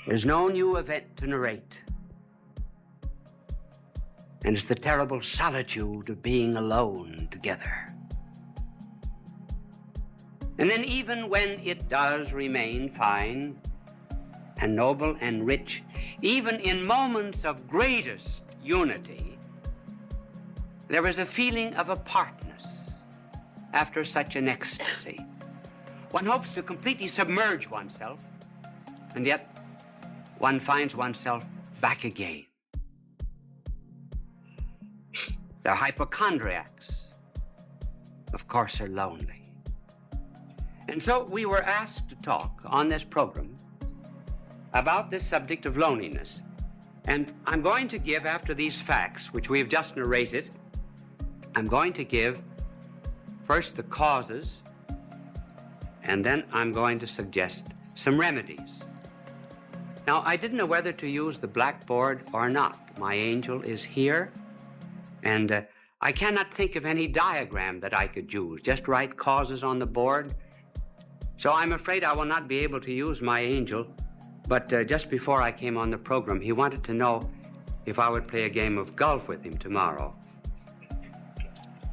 There's no new event to narrate. And it's the terrible solitude of being alone together. And then even when it does remain fine and noble and rich, even in moments of greatest unity, there is a feeling of apartness after such an ecstasy. One hopes to completely submerge oneself, and yet one finds oneself back again. The hypochondriacs, of course, are lonely. And so we were asked to talk on this program about this subject of loneliness. And I'm going to give, after these facts, which we've just narrated, I'm going to give first the causes, and then I'm going to suggest some remedies. Now, I didn't know whether to use the blackboard or not. My angel is here, and I cannot think of any diagram that I could use. Just write causes on the board. So I'm afraid I will not be able to use my angel. But just before I came on the program, he wanted to know if I would play a game of golf with him tomorrow.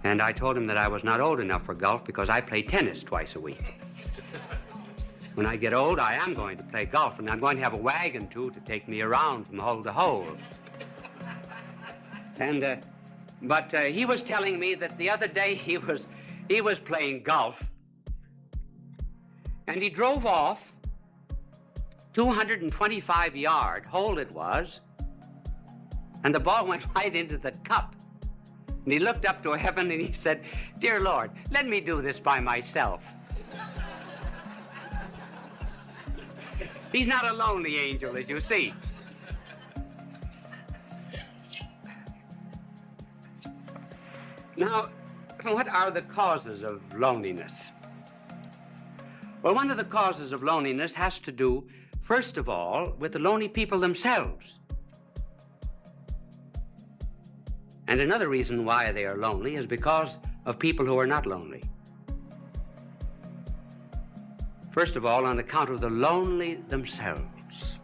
And I told him that I was not old enough for golf because I play tennis twice a week. When I get old, I am going to play golf, and I'm going to have a wagon, too, to take me around from hole to hole. And, but he was telling me that the other day he was playing golf, and he drove off 225-yard hole it was, and the ball went right into the cup. And he looked up to heaven and he said, "Dear Lord, let me do this by myself." He's not a lonely angel, as you see. Now, what are the causes of loneliness? Well, one of the causes of loneliness has to do, first of all, with the lonely people themselves. And another reason why they are lonely is because of people who are not lonely. First of all, on account of the lonely themselves.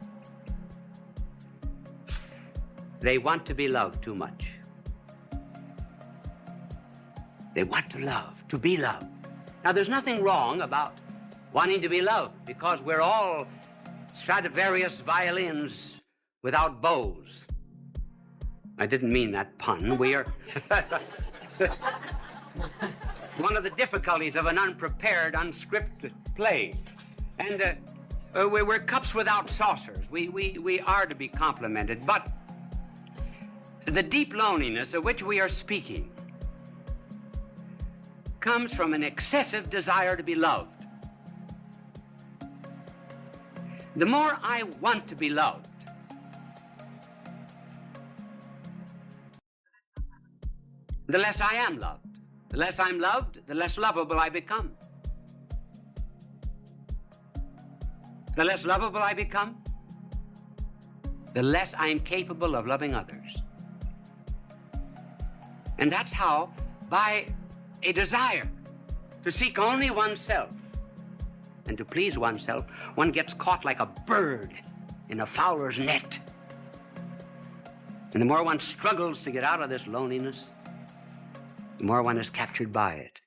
They want to be loved too much. They want to love, to be loved. Now, there's nothing wrong about wanting to be loved, because we're all Stradivarius violins without bows. I didn't mean that pun. We are... One of the difficulties of an unprepared, unscripted play. And we're cups without saucers. We are to be complimented. But the deep loneliness of which we are speaking comes from an excessive desire to be loved. The more I want to be loved, the less I am loved. The less I'm loved, the less lovable I become. The less lovable I become, the less I'm capable of loving others. And that's how, by a desire to seek only oneself and to please oneself, one gets caught like a bird in a fowler's net. And the more one struggles to get out of this loneliness, the more one is captured by it.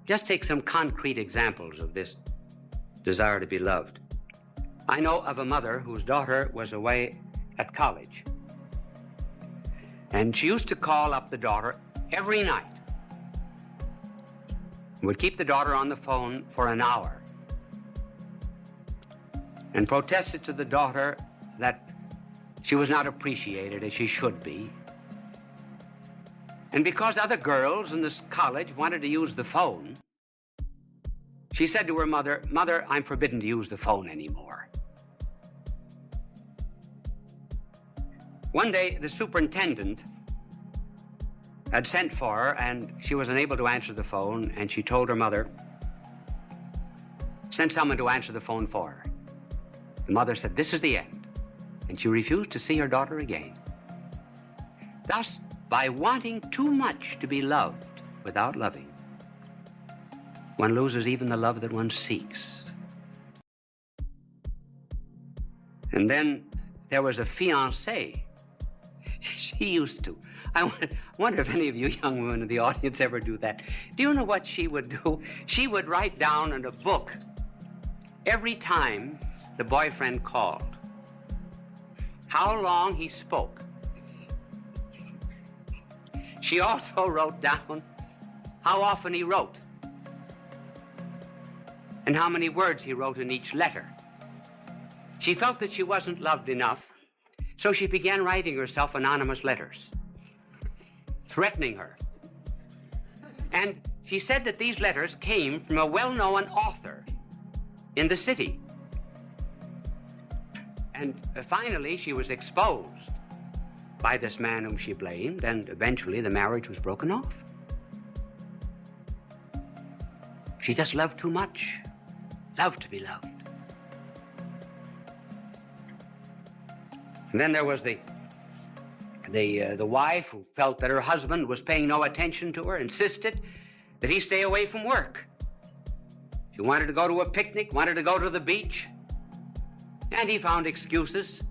Just take some concrete examples of this desire to be loved. I know of a mother whose daughter was away at college. And she used to call up the daughter every night. Would keep the daughter on the phone for an hour and protested to the daughter that she was not appreciated as she should be. And because other girls in this college wanted to use the phone, she said to her mother, "Mother, I'm forbidden to use the phone anymore." One day, the superintendent had sent for her, and she was unable to answer the phone, and she told her mother, "Send someone to answer the phone for her." The mother said, "This is the end," and she refused to see her daughter again. Thus, by wanting too much to be loved without loving, one loses even the love that one seeks. And then there was a fiancée. She used to. I wonder if any of you young women in the audience ever do that. Do you know what she would do? She would write down in a book every time the boyfriend called how long he spoke. She also wrote down how often he wrote and how many words he wrote in each letter. She felt that she wasn't loved enough, so she began writing herself anonymous letters, threatening her. And she said that these letters came from a well-known author in the city. And finally, she was exposed by this man whom she blamed, and eventually the marriage was broken off. She just loved too much, loved to be loved. And then there was the wife who felt that her husband was paying no attention to her, insisted that he stay away from work. She wanted to go to a picnic, wanted to go to the beach, and he found excuses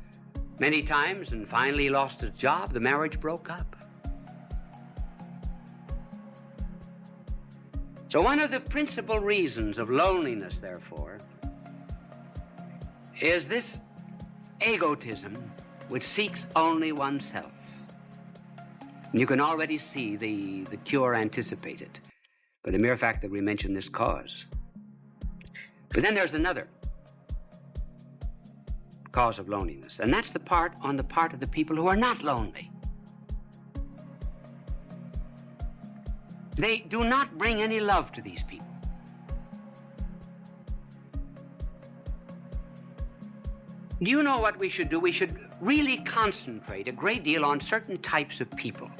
many times, and finally he lost his job. The marriage broke up. So one of the principal reasons of loneliness, therefore, is this egotism which seeks only oneself. And you can already see the cure anticipated by the mere fact that we mention this cause. But then there's another cause of loneliness, and that's on the part of the people who are not lonely. They do not bring any love to these people. Do you know what we should do? We should really concentrate a great deal on certain types of people.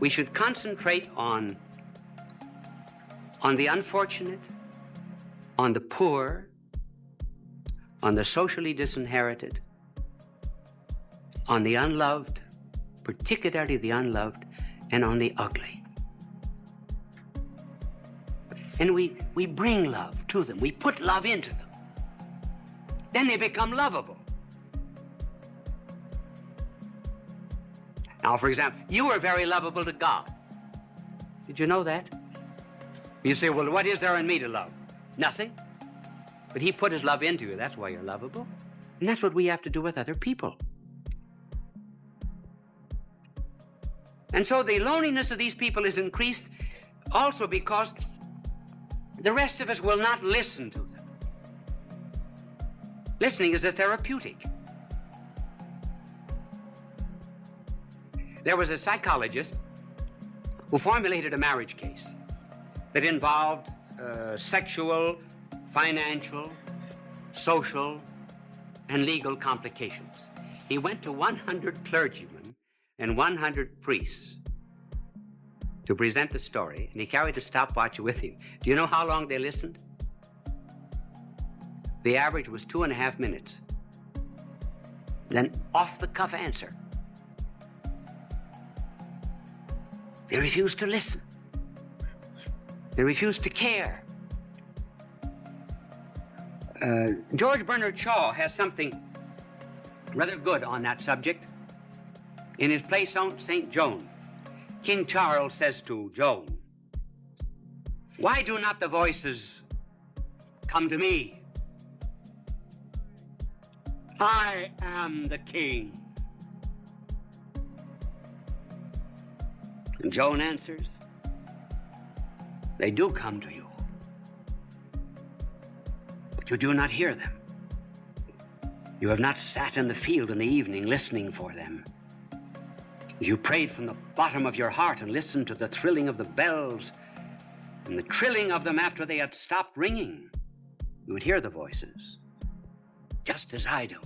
We should concentrate on the unfortunate, on the poor, on the socially disinherited, on the unloved, particularly the unloved, and on the ugly. And we bring love to them. We put love into them. Then they become lovable. Now, for example, you are very lovable to God. Did you know that? You say, well, what is there in me to love? Nothing. But he put his love into you. That's why you're lovable. And that's what we have to do with other people. And so the loneliness of these people is increased also because the rest of us will not listen to them. Listening is a therapeutic. There was a psychologist who formulated a marriage case that involved sexual, financial, social, and legal complications. He went to 100 clergymen and 100 priests to present the story, and he carried a stopwatch with him. Do you know how long they listened? The average was 2.5 minutes. Then off-the-cuff answer. They refused to listen. They refused to care. George Bernard Shaw has something rather good on that subject. In his play St. Joan, King Charles says to Joan, "Why do not the voices come to me? I am the king." And Joan answers, "They do come to you, but you do not hear them. You have not sat in the field in the evening listening for them. If you prayed from the bottom of your heart and listened to the thrilling of the bells and the trilling of them after they had stopped ringing, you would hear the voices, just as I do."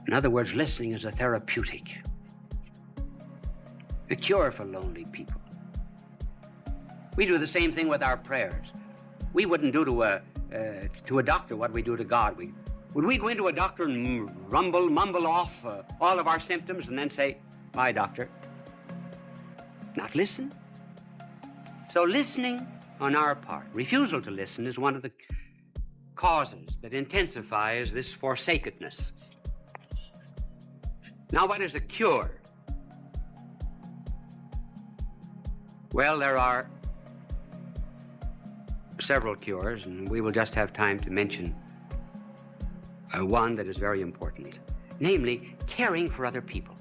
In other words, listening is a therapeutic, a cure for lonely people. We do the same thing with our prayers. We wouldn't do to a doctor what we do to God. Would we go into a doctor and mumble off all of our symptoms and then say, "Bye, doctor"? Not listen. So listening on our part, refusal to listen, is one of the causes that intensifies this forsakenness. Now, what is a cure? Well, there are several cures, and we will just have time to mention one that is very important, namely caring for other people.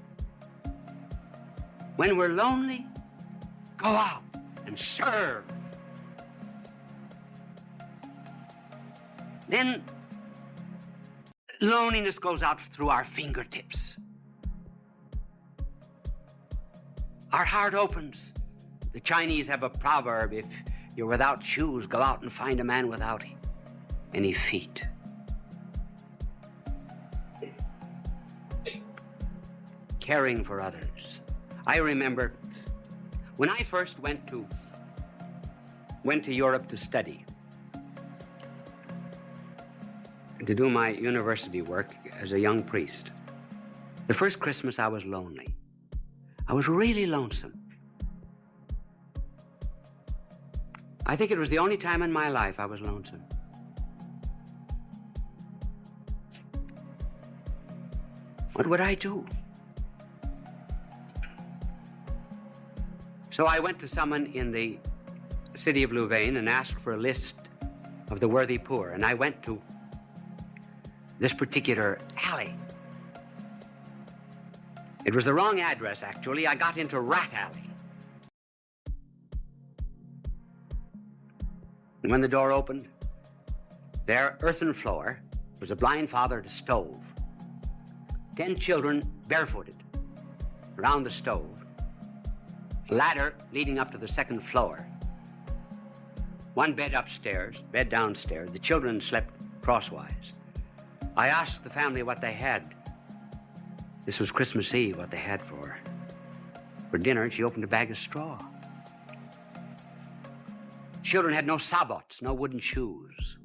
When we're lonely, go out and serve. Then loneliness goes out through our fingertips. Our heart opens. The Chinese have a proverb, if you're without shoes, go out and find a man without any feet. Caring for others. I remember when I first went to Europe to study, to do my university work as a young priest. The first Christmas I was lonely. I was really lonesome. I think it was the only time in my life I was lonesome. What would I do? So I went to someone in the city of Louvain and asked for a list of the worthy poor, and I went to this particular alley. It was the wrong address, actually. I got into Rat Alley. And when the door opened, there, earthen floor, was a blind father at a stove. 10 children barefooted around the stove. A ladder leading up to the second floor. One bed upstairs, bed downstairs. The children slept crosswise. I asked the family what they had. This was Christmas Eve, what they had for dinner, and she opened a bag of straw. Children had no sabots, no wooden shoes.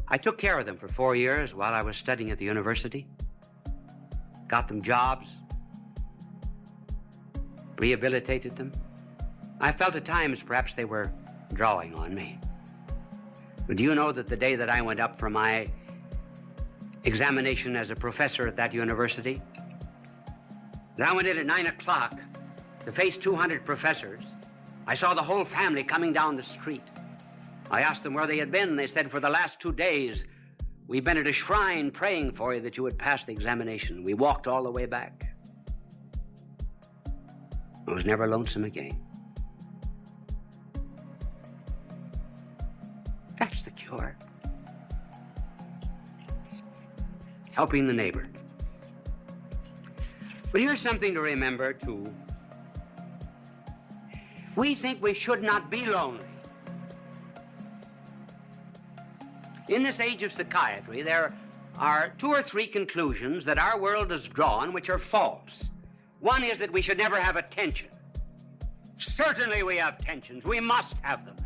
I took care of them for 4 years while I was studying at the university. Got them jobs, rehabilitated them. I felt at times perhaps they were drawing on me. But do you know that the day that I went up for my examination as a professor at that university, that I went in at 9 o'clock to face 200 professors, I saw the whole family coming down the street. I asked them where they had been. They said, for the last 2 days, we've been at a shrine praying for you that you would pass the examination. We walked all the way back. I was never lonesome again. That's the cure. Helping the neighbor. But here's something to remember, too. We think we should not be lonely. In this age of psychiatry, there are 2 or 3 conclusions that our world has drawn which are false. One is that we should never have a tension. Certainly we have tensions. We must have them.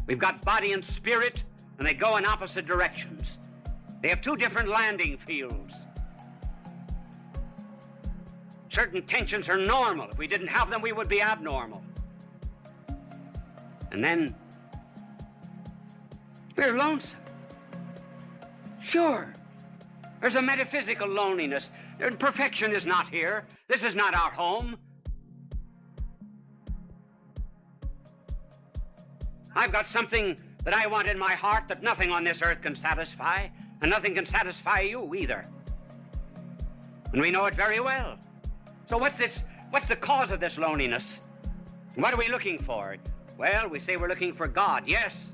We've got body and spirit, and they go in opposite directions. They have 2 different landing fields. Certain tensions are normal. If we didn't have them, we would be abnormal. And then we're lonesome. Sure. There's a metaphysical loneliness. Perfection is not here. This is not our home. I've got something that I want in my heart that nothing on this earth can satisfy, and nothing can satisfy you either. And we know it very well. So what's the cause of this loneliness? What are we looking for? Well, we say we're looking for God, yes.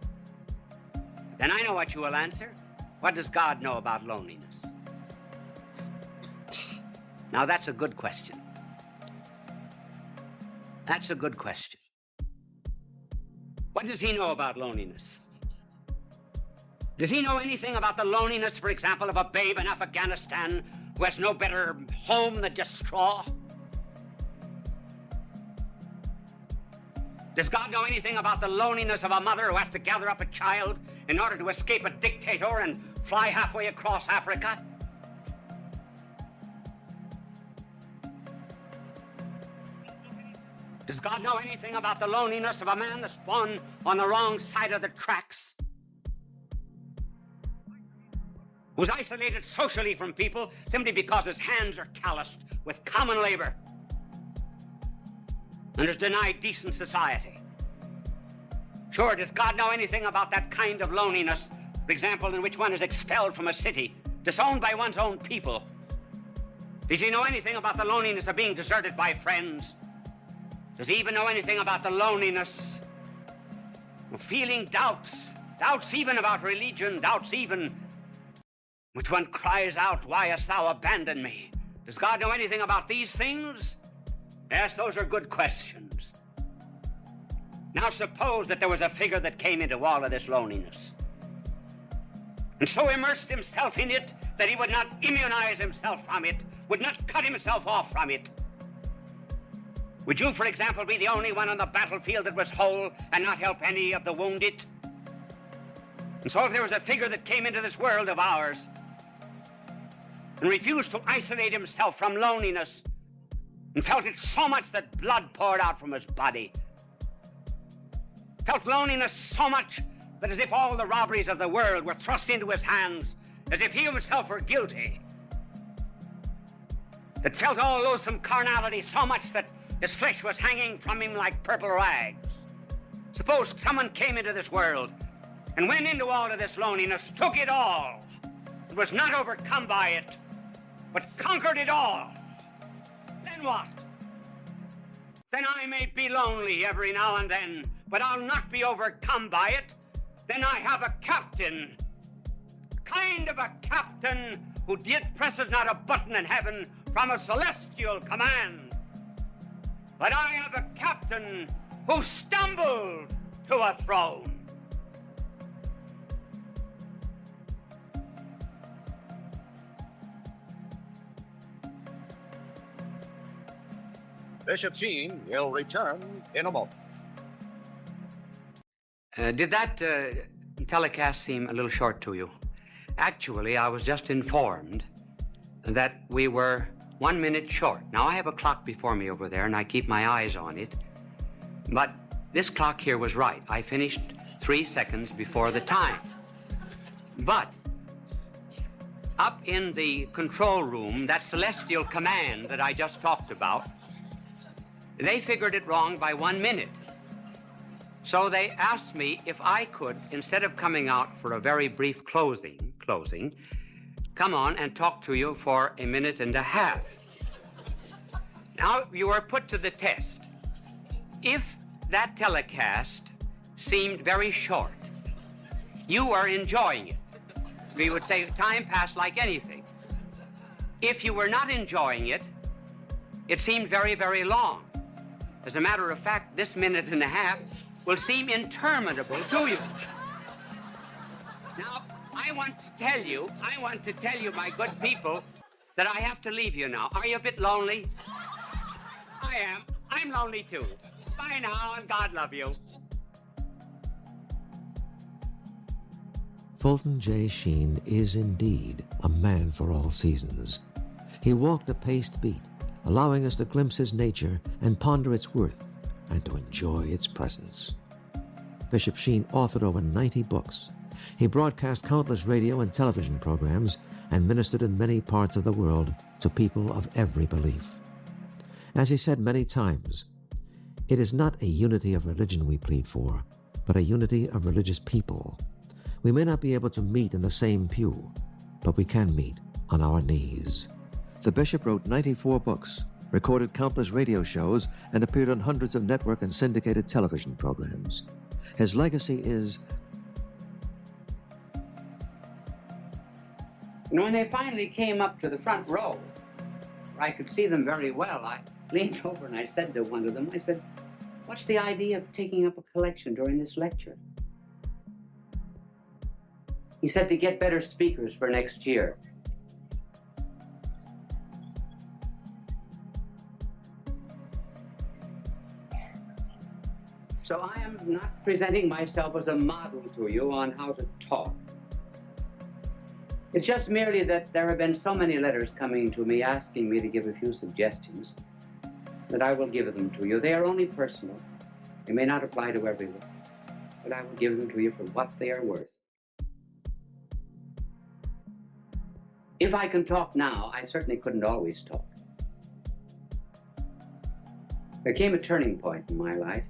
Then I know what you will answer. What does God know about loneliness? Now, that's a good question. That's a good question. What does he know about loneliness? Does he know anything about the loneliness, for example, of a babe in Afghanistan who has no better home than just straw? Does God know anything about the loneliness of a mother who has to gather up a child in order to escape a dictator and fly halfway across Africa? Does God know anything about the loneliness of a man that's born on the wrong side of the tracks? Who's isolated socially from people simply because his hands are calloused with common labor and is denied decent society? Sure, does God know anything about that kind of loneliness, for example, in which one is expelled from a city, disowned by one's own people? Does he know anything about the loneliness of being deserted by friends? Does he even know anything about the loneliness of feeling doubts even about religion, doubts even which one cries out, "Why hast thou abandoned me?" Does God know anything about these things? Yes, those are good questions. Now suppose that there was a figure that came into all of this loneliness and so immersed himself in it that he would not immunize himself from it, would not cut himself off from it. Would you, for example, be the only one on the battlefield that was whole and not help any of the wounded? And so if there was a figure that came into this world of ours and refused to isolate himself from loneliness and felt it so much that blood poured out from his body, felt loneliness so much that as if all the robberies of the world were thrust into his hands, as if he himself were guilty, that felt all loathsome carnality so much that his flesh was hanging from him like purple rags. Suppose someone came into this world and went into all of this loneliness, took it all, and was not overcome by it, but conquered it all. Then what? Then I may be lonely every now and then, but I'll not be overcome by it. Then I have a captain, kind of a captain who presses not a button in heaven from a celestial command. But I have a captain who stumbled to a throne. Bishop Sheen will return in a moment. Did that telecast seem a little short to you? Actually, I was just informed that we were 1 minute short. Now, I have a clock before me over there, and I keep my eyes on it. But this clock here was right. I finished 3 seconds before the time. But up in the control room, that celestial command that I just talked about, they figured it wrong by 1 minute. So they asked me if I could, instead of coming out for a very brief closing, come on and talk to you for 1.5 minutes. Now, you are put to the test. If that telecast seemed very short, you are enjoying it. We would say time passed like anything. If you were not enjoying it, it seemed very, very long. As a matter of fact, this 1.5 minutes will seem interminable to you. Now, I want to tell you, my good people, that I have to leave you now. Are you a bit lonely? I am. I'm lonely too. Bye now, and God love you. Fulton J. Sheen is indeed a man for all seasons. He walked a paced beat, allowing us to glimpse his nature and ponder its worth and to enjoy its presence. Bishop Sheen authored over 90 books. He broadcast countless radio and television programs and ministered in many parts of the world to people of every belief. As he said many times, it is not a unity of religion we plead for, but a unity of religious people. We may not be able to meet in the same pew, but we can meet on our knees. The bishop wrote 94 books, recorded countless radio shows, and appeared on hundreds of network and syndicated television programs. His legacy is... When they finally came up to the front row, where I could see them very well, I leaned over and I said to one of them, I said, "What's the idea of taking up a collection during this lecture?" He said, "To get better speakers for next year." So I am not presenting myself as a model to you on how to talk. It's just merely that there have been so many letters coming to me asking me to give a few suggestions that I will give them to you. They are only personal. They may not apply to everyone, but I will give them to you for what they are worth. If I can talk now, I certainly couldn't always talk. There came a turning point in my life.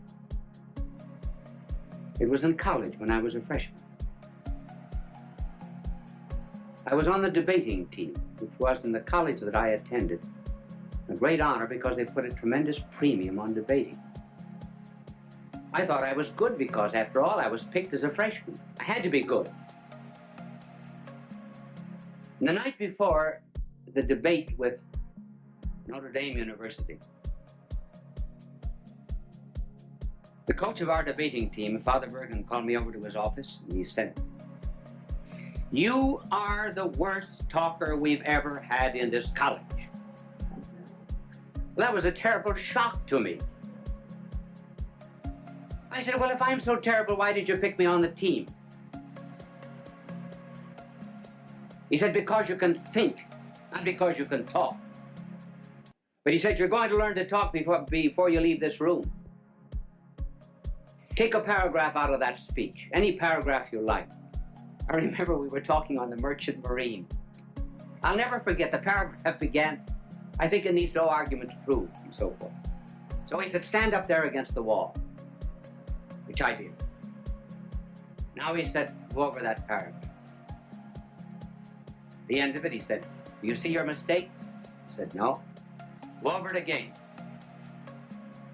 It was in college when I was a freshman. I was on the debating team, which was in the college that I attended a great honor because they put a tremendous premium on debating. I thought I was good because, after all, I was picked as a freshman. I had to be good. And the night before the debate with Notre Dame University, the coach of our debating team, Father Bergen, called me over to his office, and he said, "You are the worst talker we've ever had in this college." Well, that was a terrible shock to me. I said, "Well, if I'm so terrible, why did you pick me on the team?" He said, "Because you can think, not because you can talk." But he said, "You're going to learn to talk before you leave this room. Take a paragraph out of that speech, any paragraph you like." I remember we were talking on the Merchant Marine. I'll never forget, the paragraph began, "I think it needs no argument to prove," and so forth. So he said, "Stand up there against the wall," which I did. Now he said, "Go over that paragraph." At the end of it, he said, "Do you see your mistake?" I said, "No." "Go over it again."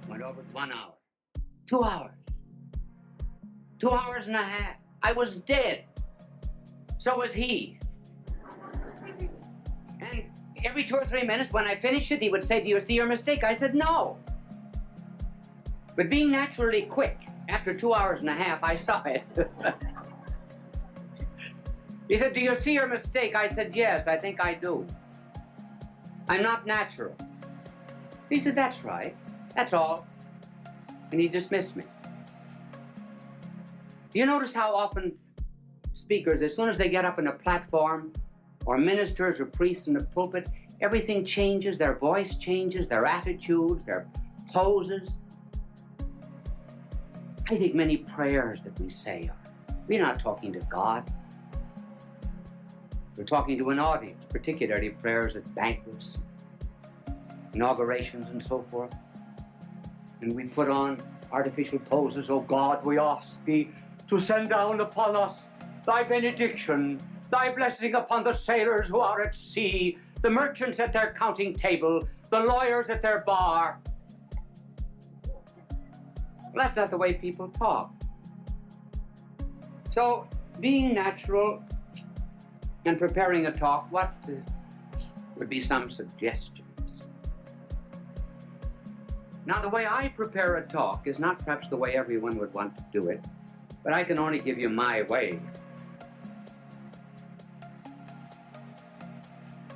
Went over it 1 hour, 2 hours, 2 hours and a half. I was dead. So was he. And every 2 or 3 minutes, when I finished it, he would say, "Do you see your mistake?" I said, "No." But being naturally quick, after 2 hours and a half, I saw it. He said, "Do you see your mistake?" I said, "Yes, I think I do. I'm not natural." He said, "That's right. That's all." And he dismissed me. Do you notice how often speakers, as soon as they get up on a platform, or ministers or priests in the pulpit, everything changes, their voice changes, their attitudes, their poses? I think many prayers that we say we're not talking to God. We're talking to an audience, particularly prayers at banquets, inaugurations, and so forth. And we put on artificial poses. "Oh God, we ask thee to send down upon us thy benediction, thy blessing upon the sailors who are at sea, the merchants at their counting table, the lawyers at their bar." Well, that's not the way people talk. So, being natural and preparing a talk, what would be some suggestions? Now, the way I prepare a talk is not perhaps the way everyone would want to do it, but I can only give you my way.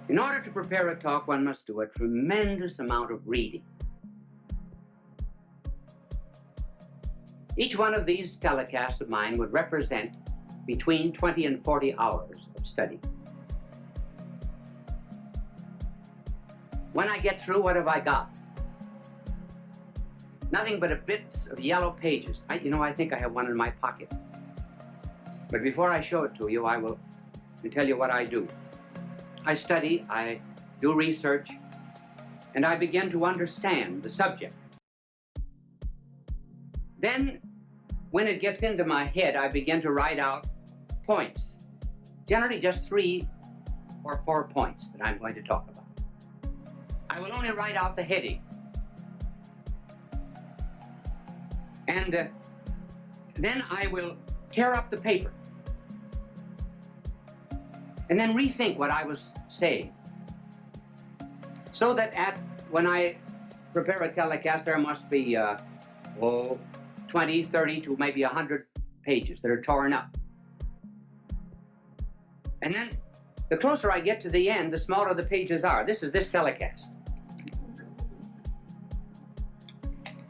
In order to prepare a talk, one must do a tremendous amount of reading. Each one of these telecasts of mine would represent between 20 and 40 hours of study. When I get through, what have I got? Nothing but a bits of yellow pages. I think I have one in my pocket. But before I show it to you, I will tell you what I do. I study, I do research, and I begin to understand the subject. Then, when it gets into my head, I begin to write out points. Generally just 3 or 4 points that I'm going to talk about. I will only write out the heading. And then I will tear up the paper and then rethink what I was saying. So that when I prepare a telecast, there must be 20, 30 to maybe 100 pages that are torn up. And then the closer I get to the end, the smaller the pages are. This is this telecast.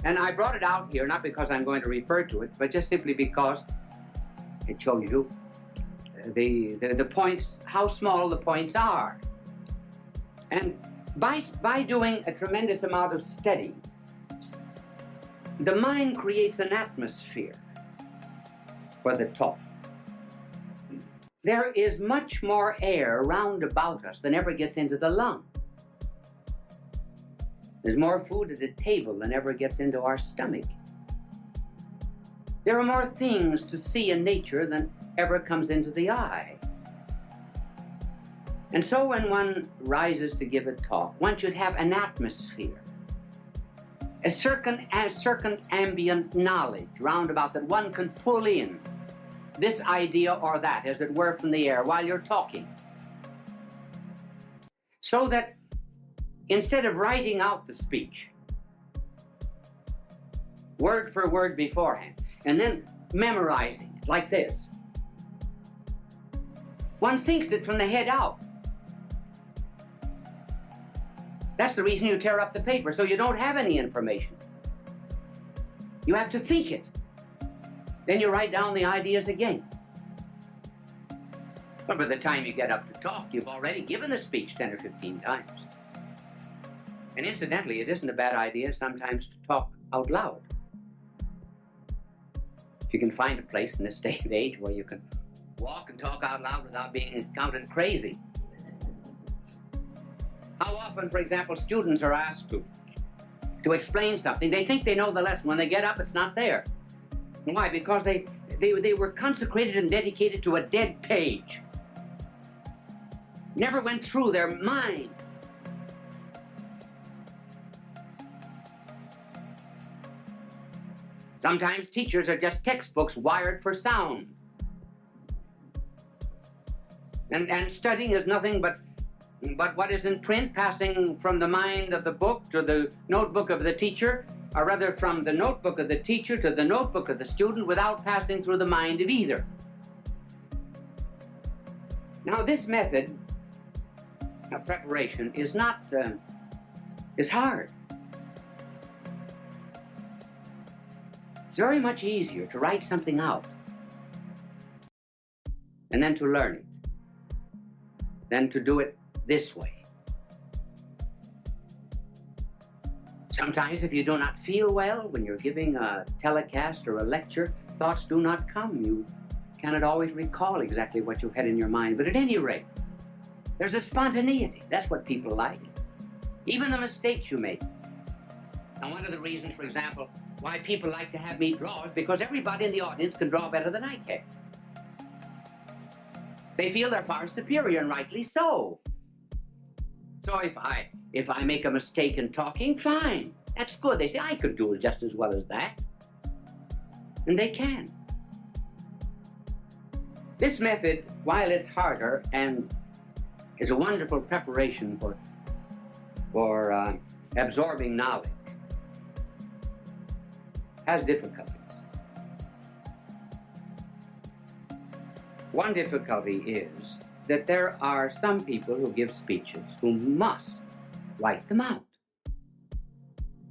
And I brought it out here, not because I'm going to refer to it, but just simply because it shows you the points, how small the points are. And by doing a tremendous amount of study, The mind creates an atmosphere for the talk. There is much more air round about us than ever gets into the lung. There's more food at the table than ever gets into our stomach. There are more things to see in nature than ever comes into the eye. And so when one rises to give a talk, one should have an atmosphere, a certain ambient knowledge round about that one can pull in this idea or that, as it were, from the air while you're talking. So that instead of writing out the speech, word for word beforehand, and then memorizing it like this, one thinks it from the head out. That's the reason you tear up the paper, so you don't have any information. You have to think it. Then you write down the ideas again. But by the time you get up to talk, you've already given the speech 10 or 15 times. And incidentally, it isn't a bad idea sometimes to talk out loud. If you can find a place in this day and age where you can walk and talk out loud without being counted crazy. How often, for example, students are asked to explain something. They think they know the lesson. When they get up, it's not there. Why? Because they were consecrated and dedicated to a dead page. Never went through their mind. Sometimes teachers are just textbooks wired for sound. And studying is nothing but what is in print, passing from the mind of the book to the notebook of the teacher, or rather from the notebook of the teacher to the notebook of the student without passing through the mind of either. Now, this method of preparation is hard. It's very much easier to write something out and then to learn it than to do it this way. Sometimes if you do not feel well when you're giving a telecast or a lecture, thoughts do not come. You cannot always recall exactly what you had in your mind. But at any rate, there's a spontaneity. That's what people like. Even the mistakes you make. Now, one of the reasons, for example, why people like to have me draw is because everybody in the audience can draw better than I can. They feel they're far superior, and rightly so. So if I make a mistake in talking, fine. That's good. They say, I could do it just as well as that. And they can. This method, while it's harder and is a wonderful preparation for absorbing knowledge, has difficulties. One difficulty is that there are some people who give speeches who must write them out.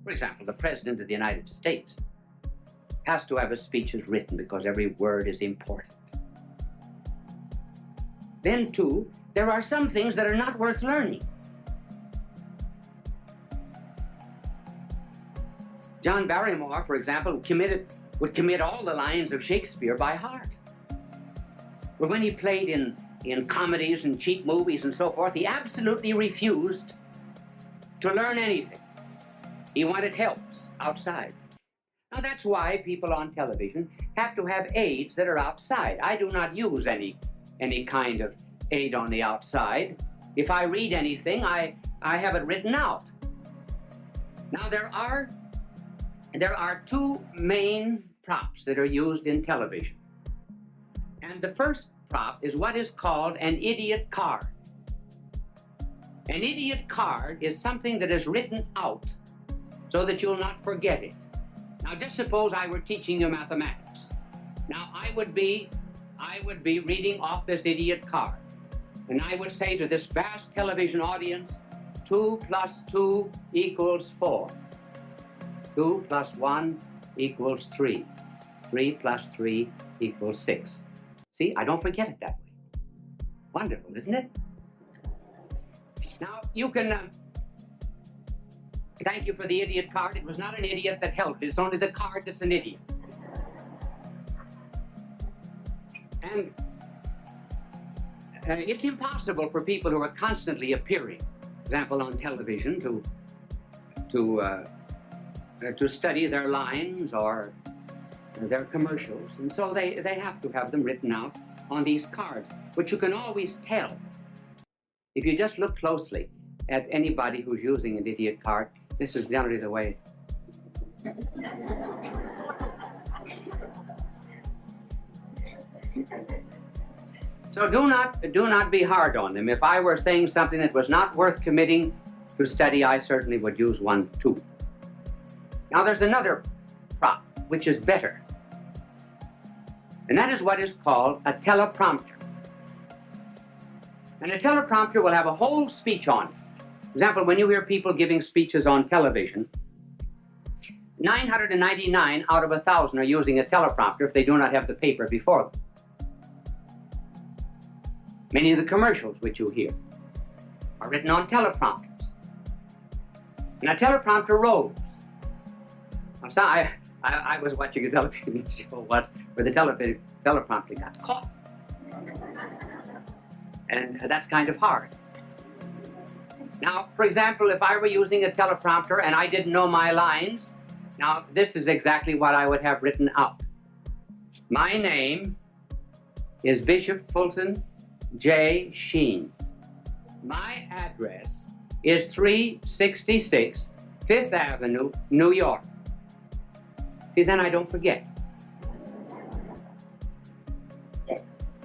For example, the President of the United States has to have his speeches written because every word is important. Then, too, there are some things that are not worth learning. John Barrymore, for example, would commit all the lines of Shakespeare by heart. But when he played in comedies and cheap movies and so forth, he absolutely refused to learn anything. He wanted helps outside. Now, that's why people on television have to have aids that are outside. I do not use any kind of aid on the outside. If I read anything, I have it written out. Now, there are two main props that are used in television. And the first prop is what is called an idiot card. An idiot card is something that is written out so that you'll not forget it. Now, just suppose I were teaching you mathematics. Now, I would be reading off this idiot card. And I would say to this vast television audience, 2 plus 2 equals 4. 2 plus 1 equals 3. 3 plus 3 equals 6. See, I don't forget it that way. Wonderful, isn't it? Now, you can Thank you for the idiot card. It was not an idiot that held it. It's only the card that's an idiot. And it's impossible for people who are constantly appearing, for example, on television, to study their lines or their commercials. And so they have to have them written out on these cards, which you can always tell. If you just look closely at anybody who's using an idiot card, this is generally the way. So do not be hard on them. If I were saying something that was not worth committing to study, I certainly would use one too. Now there's another prop which is better, and that is what is called a teleprompter. And a teleprompter will have a whole speech on it. For example, when you hear people giving speeches on television, 999 out of 1,000 are using a teleprompter if they do not have the paper before them. Many of the commercials which you hear are written on teleprompters. And a teleprompter rolls. So I was watching a television show once where the teleprompter got caught. And that's kind of hard. Now, for example, if I were using a teleprompter and I didn't know my lines, now this is exactly what I would have written out. My name is Bishop Fulton J. Sheen. My address is 366 5th Avenue, New York. See, then I don't forget.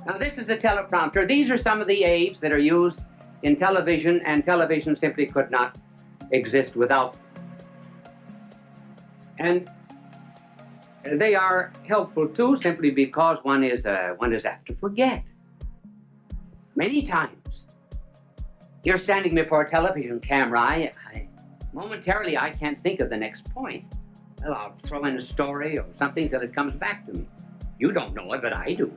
Now, this is the teleprompter. These are some of the aids that are used in television, and television simply could not exist without them. And they are helpful too, simply because one is apt to forget. Many times, you're standing before a television camera. Momentarily, I can't think of the next point. Well, I'll throw in a story or something till it comes back to me. You don't know it, but I do.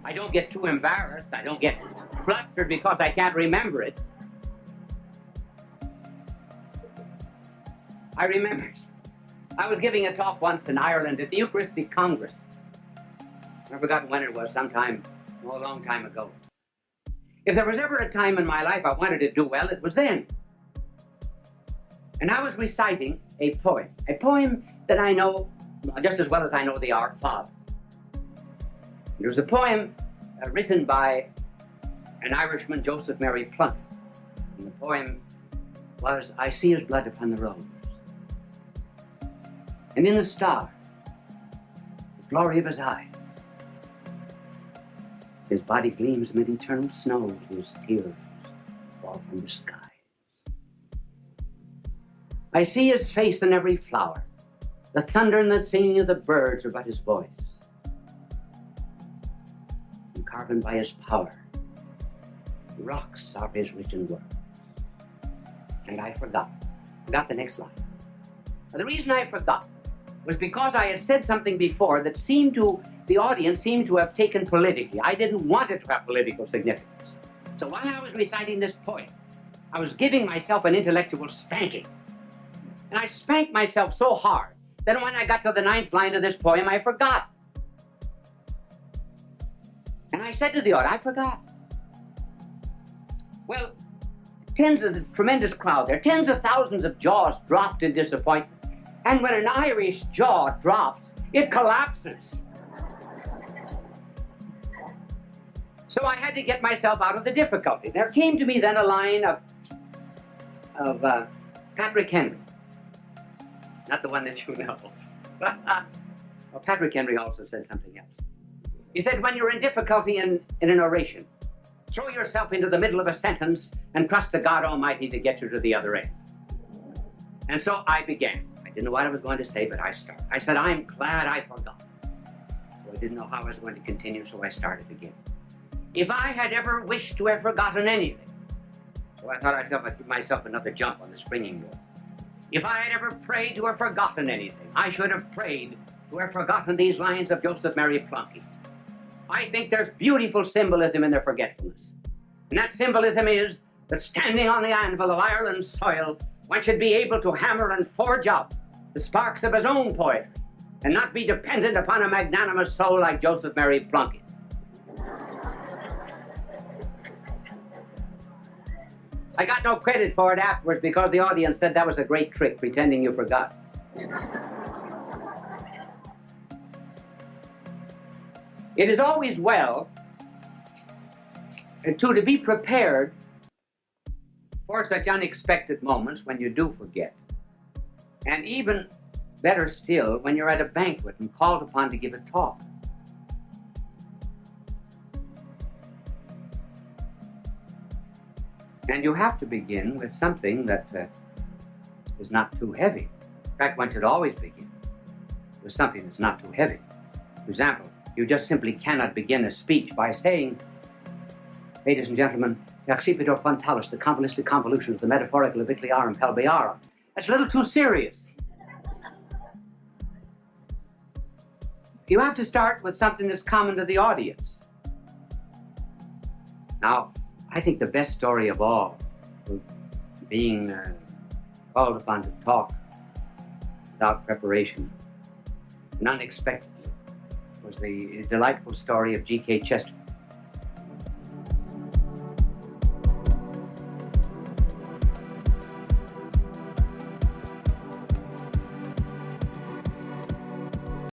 I don't get too embarrassed. I don't get flustered because I can't remember it. I remember. I was giving a talk once in Ireland at the Eucharistic Congress. I've forgotten when it was, a long time ago. If there was ever a time in my life I wanted to do well, it was then. And I was reciting a poem that I know just as well as I know the Our Father. It was a poem written by an Irishman, Joseph Mary Plunkett. And the poem was, I see his blood upon the rose, and in the star, the glory of his eye. His body gleams amid eternal snows, whose tears fall from the skies. I see his face in every flower. The thunder and the singing of the birds are but his voice. And carven by his power, rocks are his written words. And I forgot the next line. Now, the reason I forgot was because I had said something before that the audience seemed to have taken politically. I didn't want it to have political significance. So while I was reciting this poem, I was giving myself an intellectual spanking. And I spanked myself so hard that when I got to the 9th line of this poem, I forgot. And I said to the audience, I forgot. Well, tremendous crowd there, tens of thousands of jaws dropped in disappointment. And when an Irish jaw drops, it collapses. So I had to get myself out of the difficulty. There came to me then a line of Patrick Henry. Not the one that you know. Well, Patrick Henry also said something else. He said, when you're in difficulty in an oration, throw yourself into the middle of a sentence and trust to God Almighty to get you to the other end. And so I began. I didn't know what I was going to say, but I started. I said, I'm glad I forgot. So I didn't know how I was going to continue, so I started again. If I had ever wished to have forgotten anything, so I thought I'd give myself another jump on the springing board. If I had ever prayed to have forgotten anything, I should have prayed to have forgotten these lines of Joseph Mary Plunkett. I think there's beautiful symbolism in their forgetfulness. And that symbolism is that standing on the anvil of Ireland's soil, One should be able to hammer and forge out the sparks of his own poetry and not be dependent upon a magnanimous soul like Joseph Mary Plunkett. I got no credit for it afterwards because the audience said that was a great trick, pretending you forgot. It is always well to be prepared for such unexpected moments when you do forget. And even better still, when you're at a banquet and called upon to give a talk. And you have to begin with something that is not too heavy. In fact, one should always begin with something that's not too heavy. For example, you just simply cannot begin a speech by saying, ladies and gentlemen, Accipitor Frontalis, the convoluted convolution of the metaphorical Avicliarum Pelbearum. That's a little too serious. You have to start with something that's common to the audience. Now, I think the best story of all, being called upon to talk without preparation and unexpectedly, was the delightful story of G.K. Chesterton.